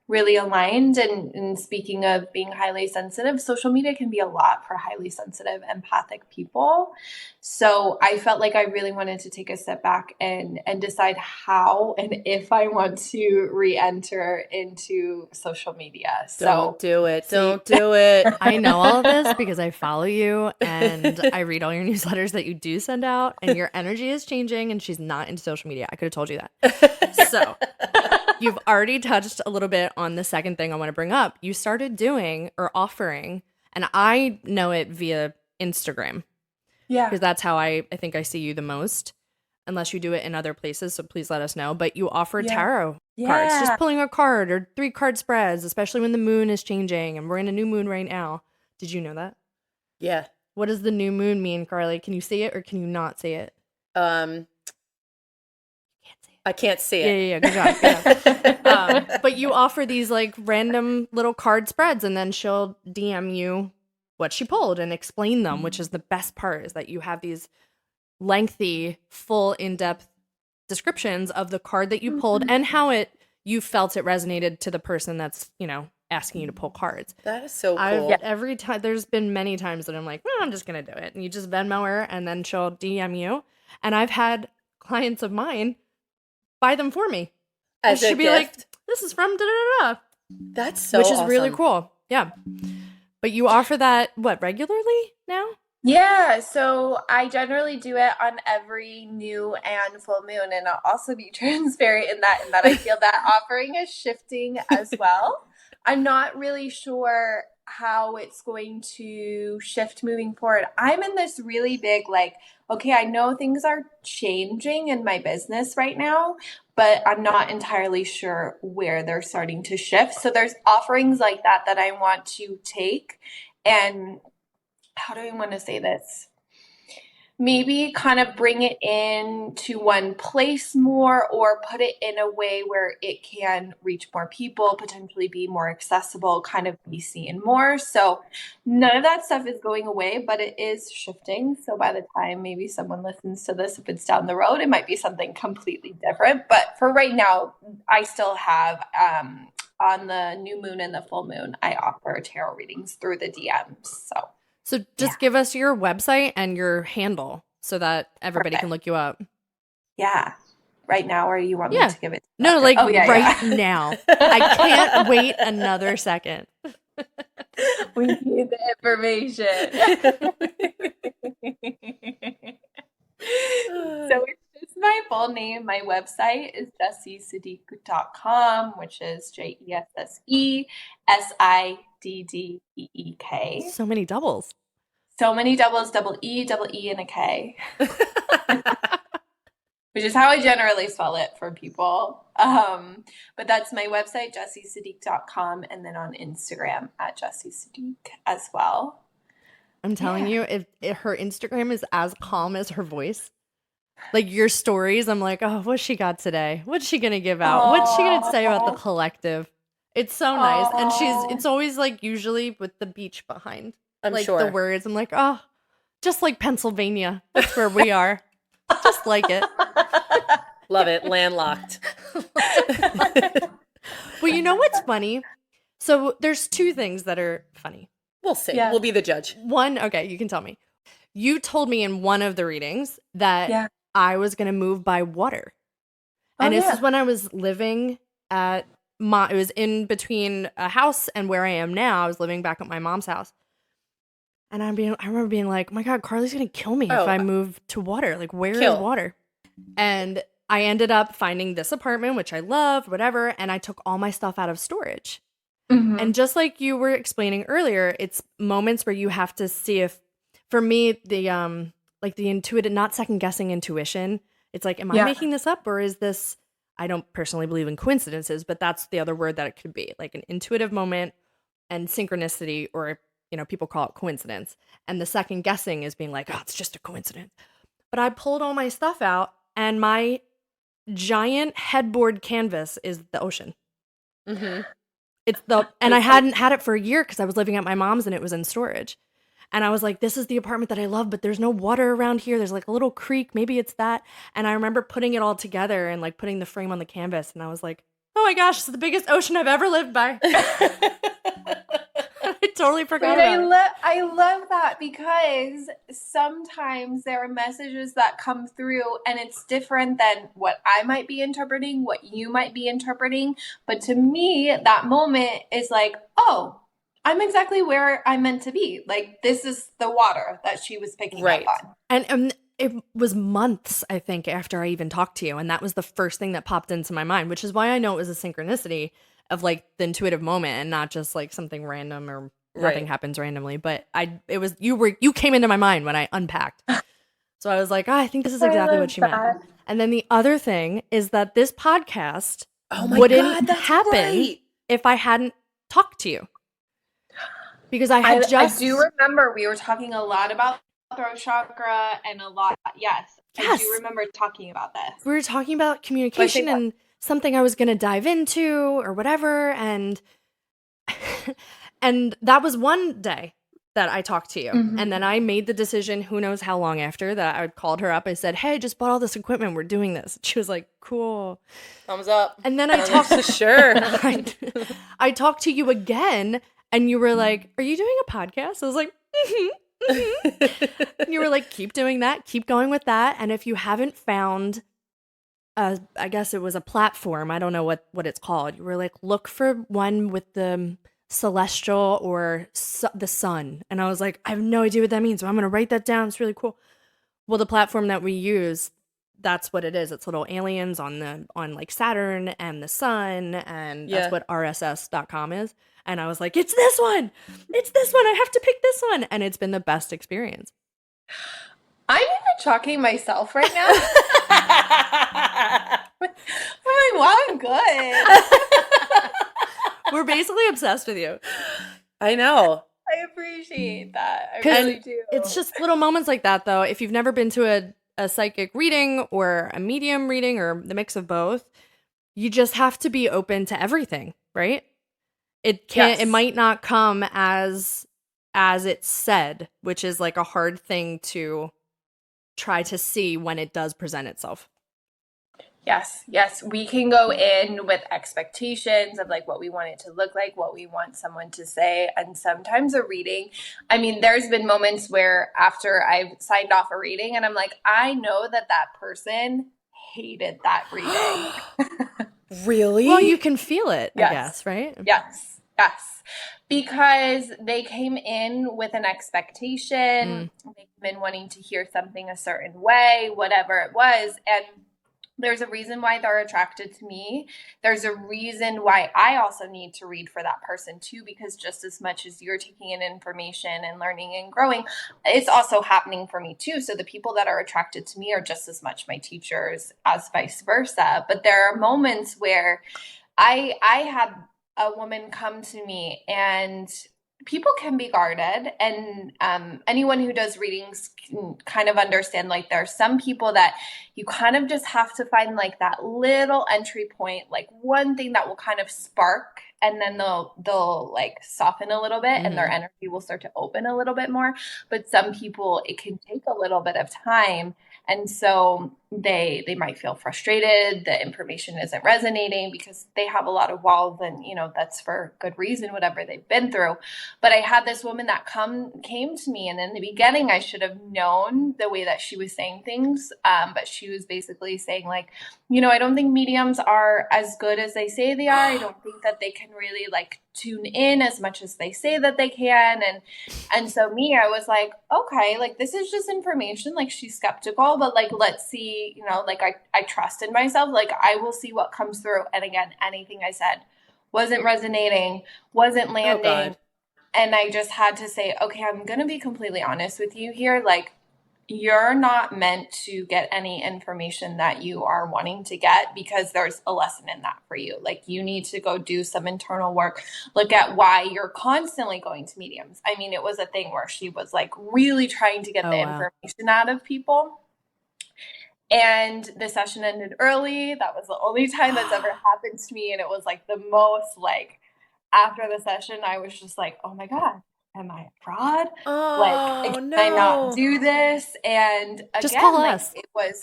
really aligned. And speaking of being highly sensitive, social media can be a lot for highly sensitive, empathic people. So I felt like I really wanted to take a step back and decide how and if I want to re-enter into social media. So don't do it. Don't do it. I know all of this because I follow you and I read all your newsletters that you do send out, and your energy is changing, and she's not into social media. I could have told you that. So you've already touched a little bit on the second thing I want to bring up. You started doing or offering, and I know it via Instagram. Yeah. Because that's how I think I see you the most, unless you do it in other places. So please let us know. But you offer tarot cards, just pulling a card or 3 card spreads, especially when the moon is changing. And we're in a new moon right now. Did you know that? Yeah. What does the new moon mean, Carly? Can you say it or can you not say it? I can't see it. Yeah. Good job. But you offer these like random little card spreads, and then she'll DM you what she pulled and explain them, which is the best part, is that you have these lengthy, full, in-depth descriptions of the card that you pulled and how you felt it resonated to the person that's, asking you to pull cards. That is so cool. Every time, there's been many times that I'm like, I'm just going to do it. And you just Venmo her, and then she'll DM you. And I've had clients of mine buy them for me. As it should a be gift? like, this is from da-da-da-da. That's so Which is really awesome. cool. Yeah. But you offer that, what, regularly now? Yeah, so I generally do it on every new and full moon, and I'll also be transparent in that I feel that offering is shifting as well. I'm not really sure how it's going to shift moving forward. I'm in this really big, like, okay, I know things are changing in my business right now, but I'm not entirely sure where they're starting to shift. So there's offerings like that I want to take and how do I want to say this? Maybe kind of bring it in to one place more or put it in a way where it can reach more people, potentially be more accessible, kind of be seen more. So none of that stuff is going away, but it is shifting. So by the time maybe someone listens to this, if it's down the road, it might be something completely different. But for right now, I still have on the new moon and the full moon, I offer tarot readings through the DMs. So just give us your website and your handle so that everybody can look you up. Yeah. Right now, or you want me to give it? No, like right now. I can't wait another second. We need the information. So it's just my full name. My website is jessiesiddeek.com, which is JESSESIDDEEK. So many doubles. So many doubles, double E, and a K. Which is how I generally spell it for people. But that's my website, jessiesiddeek.com, and then on Instagram at jessiesiddeek as well. I'm telling you, if her Instagram is as calm as her voice, like your stories, I'm like, oh, what's she got today? What's she gonna give out? What's she gonna say about the collective? It's so nice, and it's always like usually with the beach behind. I'm like sure the words. I'm like, oh, just like Pennsylvania. That's where we are. Just like it. Love it. Landlocked. Well, you know what's funny? So there's two things that are funny. We'll see. Yeah. We'll be the judge. One, okay, you can tell me. You told me in one of the readings that I was going to move by water. And this is when I was living at it was in between a house and where I am now. I was living back at my mom's house. And I remember being like, oh my God, Carly's going to kill me if I move to water. Like, where is water? And I ended up finding this apartment, which I loved, whatever. And I took all my stuff out of storage. Mm-hmm. And just like you were explaining earlier, it's moments where you have to see if, for me, the intuitive, not second guessing intuition. It's like, am I making this up, or is this, I don't personally believe in coincidences, but that's the other word that it could be, like an intuitive moment and synchronicity, or people call it coincidence. And the second guessing is being like, oh, it's just a coincidence. But I pulled all my stuff out, and my giant headboard canvas is the ocean. Mm-hmm. And I hadn't had it for a year because I was living at my mom's and it was in storage. And I was like, this is the apartment that I love, but there's no water around here. There's like a little creek. Maybe it's that. And I remember putting it all together and like putting the frame on the canvas. And I was like, oh my gosh, this is the biggest ocean I've ever lived by. I totally forgot about it. I love that, because sometimes there are messages that come through and it's different than what I might be interpreting, what you might be interpreting. But to me, that moment is like, oh, I'm exactly where I'm meant to be. Like, this is the water that she was picking up on. And it was months, I think, after I even talked to you. And that was the first thing that popped into my mind, which is why I know it was a synchronicity of like the intuitive moment and not just like something random or nothing happens randomly. But you came into my mind when I unpacked. So I was like, I think this is exactly what she meant. And then the other thing is that this podcast wouldn't happen if I hadn't talked to you. Because I do remember we were talking a lot about throat chakra and a lot. Yes. I do remember talking about this. We were talking about communication and something I was going to dive into or whatever. And and that was one day that I talked to you. Mm-hmm. And then I made the decision, who knows how long after, that I called her up. I said, hey, just bought all this equipment. We're doing this. She was like, cool. Thumbs up. And then I talked to sure. I talked to you again. And you were like, are you doing a podcast? I was like, mm-hmm, mm-hmm. And you were like, keep doing that. Keep going with that. And if you haven't found I guess it was a platform. I don't know what it's called. You were like, look for one with the celestial or the sun. And I was like, I have no idea what that means. So I'm going to write that down. It's really cool. Well, the platform that we use, that's what it is. It's little aliens on like Saturn and the sun. And that's what rss.com is. And I was like, it's this one. It's this one. I have to pick this one. And it's been the best experience. I'm even shocking myself right now. I'm like, wow, I'm good. We're basically obsessed with you. I know. I appreciate that. I really do. It's just little moments like that, though. If you've never been to a psychic reading or a medium reading or the mix of both, you just have to be open to everything, right? It might not come as it's said, which is like a hard thing to try to see when it does present itself. Yes. We can go in with expectations of like what we want it to look like, what we want someone to say. And sometimes a reading, I mean, there's been moments where after I've signed off a reading and I'm like, I know that person hated that reading. Really? Well, you can feel it, I guess, right? Yes. Because they came in with an expectation. They came in wanting to hear something a certain way, whatever it was. And there's a reason why they're attracted to me. There's a reason why I also need to read for that person too, because just as much as you're taking in information and learning and growing, it's also happening for me too. So the people that are attracted to me are just as much my teachers as vice versa. But there are moments where I had a woman come to me, and people can be guarded, and anyone who does readings can kind of understand, like, there are some people that you kind of just have to find like that little entry point, like one thing that will kind of spark, and then they'll like soften a little bit and their energy will start to open a little bit more. But some people, it can take a little bit of time. And so they might feel frustrated. The information isn't resonating because they have a lot of walls, and, you know, that's for good reason, whatever they've been through. But I had this woman that came to me, and in the beginning, I should have known the way that she was saying things. But she was basically saying, like, you know, I don't think mediums are as good as they say they are. I don't think that they can really like tune in as much as they say that they can. And so I was like, okay, like, this is just information. Like, she's skeptical, but like, let's see, you know, like I trusted myself. Like, I will see what comes through. And again, anything I said wasn't resonating, wasn't landing. And I just had to say, okay, I'm going to be completely honest with you here. Like, you're not meant to get any information that you are wanting to get, because there's a lesson in that for you. Like, you need to go do some internal work, look at why you're constantly going to mediums. I mean, it was a thing where she was like really trying to get the information out of people. And the session ended early. That was the only time that's ever happened to me. And it was like the most, like, after the session, I was just like, oh my God, am I a fraud? Like, can I not do this? And again, just call us. It was.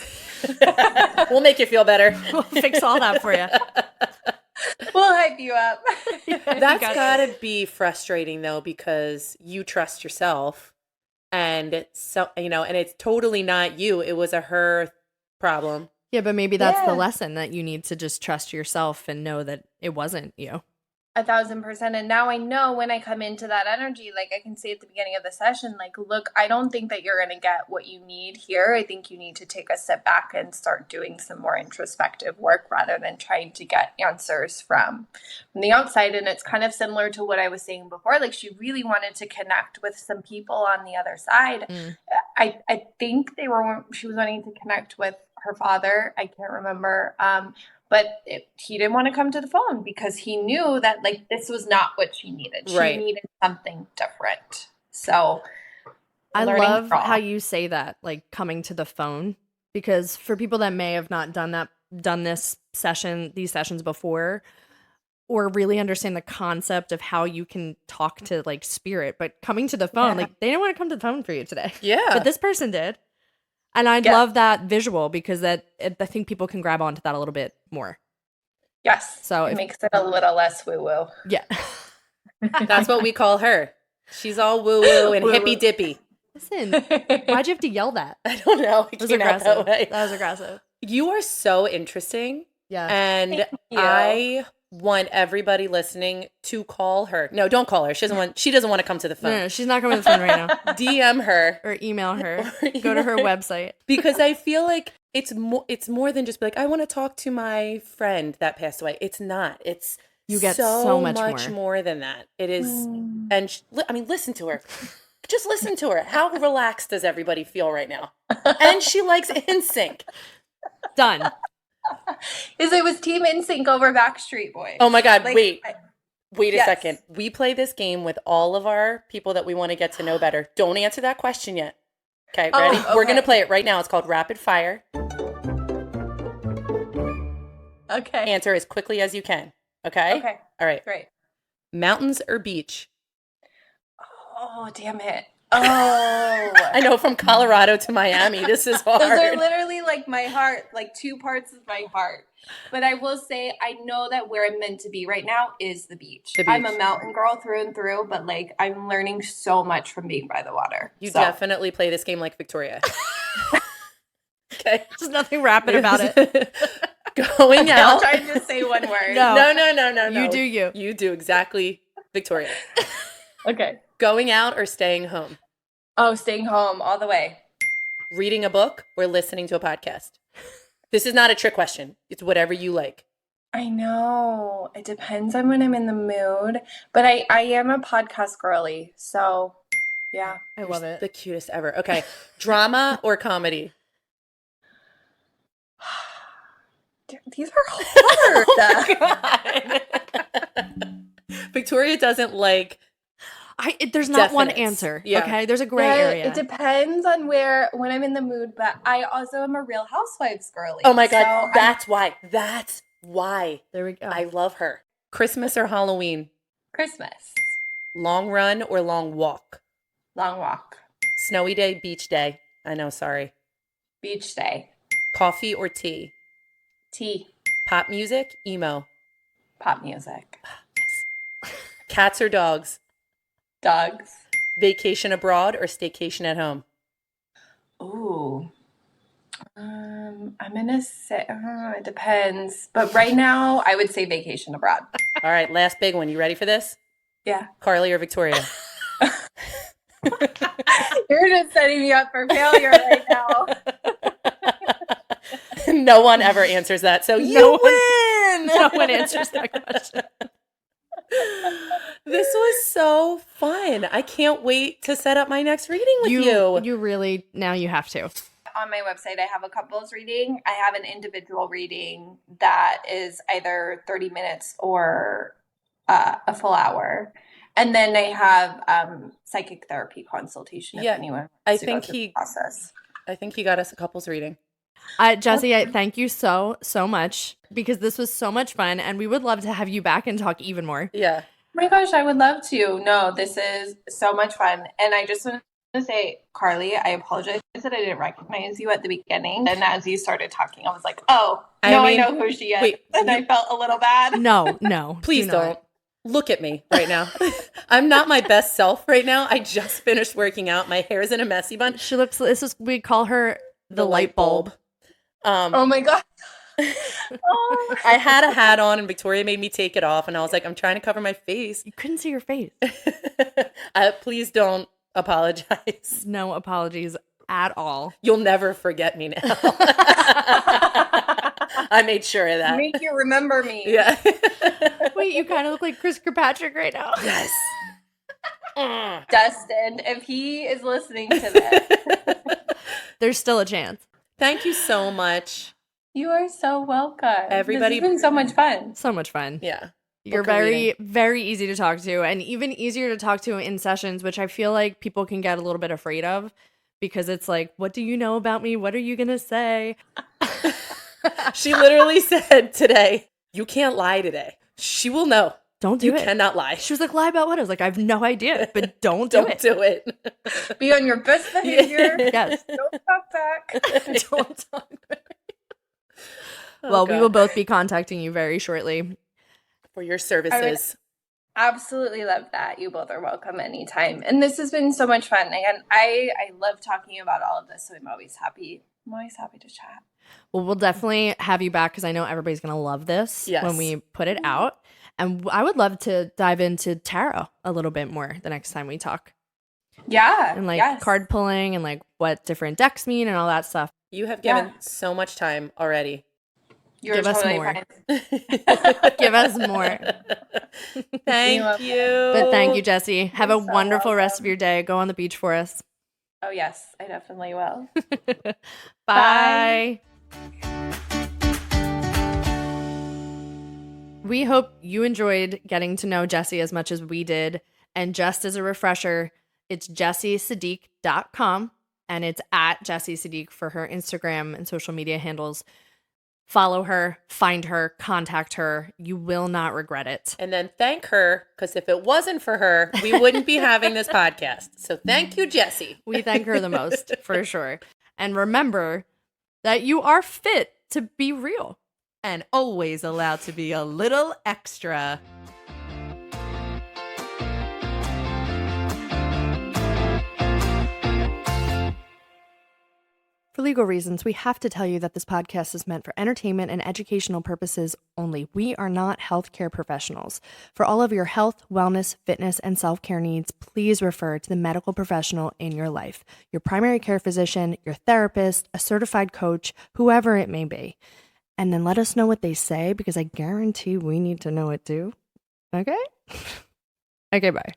We'll make you feel better. We'll fix all that for you. We'll hype you up. That's gotta be frustrating though, because you trust yourself, and so, you know, and it's totally not you. It was her problem. Yeah, but maybe that's the lesson, that you need to just trust yourself and know that it wasn't you. 1,000%. And now I know when I come into that energy, like, I can say at the beginning of the session, like, look, I don't think that you're going to get what you need here. I think you need to take a step back and start doing some more introspective work rather than trying to get answers from the outside. And it's kind of similar to what I was saying before. Like, she really wanted to connect with some people on the other side. I think she was wanting to connect with her father. I can't remember. But he didn't want to come to the phone because he knew that, like, this was not what she needed. She needed something different. So I love how you say that, like, coming to the phone, because for people that may have not done these sessions before, or really understand the concept of how you can talk to, like, spirit, but coming to the phone, like, they didn't want to come to the phone for you today. Yeah. But this person did. And I love that visual, because I think people can grab onto that a little bit more. Yes. So it makes it a little less woo-woo. Yeah. That's what we call her. She's all woo-woo and hippy-dippy. Listen, why'd you have to yell that? I don't know. That was aggressive. That was aggressive. You are so interesting. Yeah. And I want everybody listening to call her. No, don't call her. She doesn't want to come to the phone. No, she's not coming to the phone right now. DM her. Or email her. Go to her website. Because I feel like it's more than just be like, I want to talk to my friend that passed away. It's not. It's you get so much more than that. It is. And listen to her. Just listen to her. How relaxed does everybody feel right now? And she likes NSYNC. Done. It was Team NSYNC over Backstreet Boys. Oh my God, wait a second. We play this game with all of our people that we want to get to know better. Don't answer that question yet. Okay, ready? Okay. We're going to play it right now. It's called Rapid Fire. Okay. Answer as quickly as you can. Okay? Okay. All right. Great. Mountains or beach? Oh, damn it. Oh. I know, from Colorado to Miami. This is hard. Those are literally like my heart, like two parts of my heart. But I will say, I know that where I'm meant to be right now is the beach. I'm a mountain girl through and through, but like I'm learning so much from being by the water. You definitely play this game like Victoria. Okay. There's nothing rapid about it. Going out. I'll try to just say one word. No. You do you. You do exactly Victoria. Okay. Going out or staying home? Oh, staying home all the way. Reading a book or listening to a podcast? This is not a trick question. It's whatever you like. I know. It depends on when I'm in the mood. But I am a podcast girly. So, yeah. I love it. The cutest ever. Okay. Drama or comedy? These are hard. Oh Victoria doesn't like... There's not one answer. Yeah. Okay, there's a gray area. It depends on when I'm in the mood, but I also am a Real Housewives girly. Oh my God, so that's why. That's why. There we go. I love her. Christmas or Halloween? Christmas. Long run or long walk? Long walk. Snowy day, beach day? I know, sorry. Beach day. Coffee or tea? Tea. Pop music, emo? Pop music. Yes. Cats or dogs? Dogs. Vacation abroad or staycation at home? Ooh. I'm gonna say it depends, but right now I would say vacation abroad. All right, last big one. You ready for this? Yeah. Carly or Victoria? You're just setting me up for failure right now. No one ever answers that, so you win. No one answers that question. This was so fun. I can't wait to set up my next reading with you. You really, now you have to. On my website, I have a couples reading. I have an individual reading that is either 30 minutes or a full hour. And then I have psychic therapy consultation if anyone wants to go through the process. I think he got us a couples reading. Jesse, I thank you so much because this was so much fun and we would love to have you back and talk even more. Yeah. Oh my gosh, I would love to. No, this is so much fun. And I just want to say, Carly, I apologize that I didn't recognize you at the beginning. And as you started talking, I was like, I know who she is. And I felt a little bad. No. Please don't. Look at me right now. I'm not my best self right now. I just finished working out. My hair is in a messy bun. She looks, we call her the light bulb. Oh my God. I had a hat on and Victoria made me take it off and I was like, I'm trying to cover my face. You couldn't see your face. Please don't apologize. No apologies at all. You'll never forget me now. I made sure of that. Make you remember me. Yeah. Wait, you kind of look like Chris Kirkpatrick right now. Yes. Dustin, if he is listening to this. There's still a chance. Thank you so much. You are so welcome. Everybody. This has been so much fun. So much fun. Yeah. You're very, very easy to talk to and even easier to talk to in sessions, which I feel like people can get a little bit afraid of because it's like, what do you know about me? What are you going to say? She literally said today, you can't lie today. She will know. Don't do it. You cannot lie. She was like, lie about what? I was like, I have no idea, but don't do it. Don't do it. Be on your best behavior. Yes. Don't talk back. Don't talk back. Well, we will both be contacting you very shortly. For your services. Absolutely love that. You both are welcome anytime. And this has been so much fun. And I love talking about all of this, so I'm always happy I'm always happy to chat. Well, we'll definitely have you back because I know everybody's going to love this when we put it out. And I would love to dive into tarot a little bit more the next time we talk. Yeah. And like card pulling and like what different decks mean and all that stuff. You have given so much time already. You're Give totally us more. Give us more. Thank you. But thank you, Jessie. Have a wonderful rest of your day. Go on the beach for us. Oh, yes. I definitely will. Bye. We hope you enjoyed getting to know Jessie as much as we did. And just as a refresher, it's jessiesiddeek.com and it's at Jessie Siddeek for her Instagram and social media handles. Follow her, find her, contact her. You will not regret it. And then thank her, because if it wasn't for her, we wouldn't be having this podcast. So thank you, Jessie. We thank her the most, for sure. And remember that you are fit to be real. And always allowed to be a little extra. For legal reasons, we have to tell you that this podcast is meant for entertainment and educational purposes only. We are not healthcare professionals. For all of your health, wellness, fitness, and self-care needs, please refer to the medical professional in your life, your primary care physician, your therapist, a certified coach, whoever it may be. And then let us know what they say, because I guarantee we need to know it too. Okay? Okay, bye.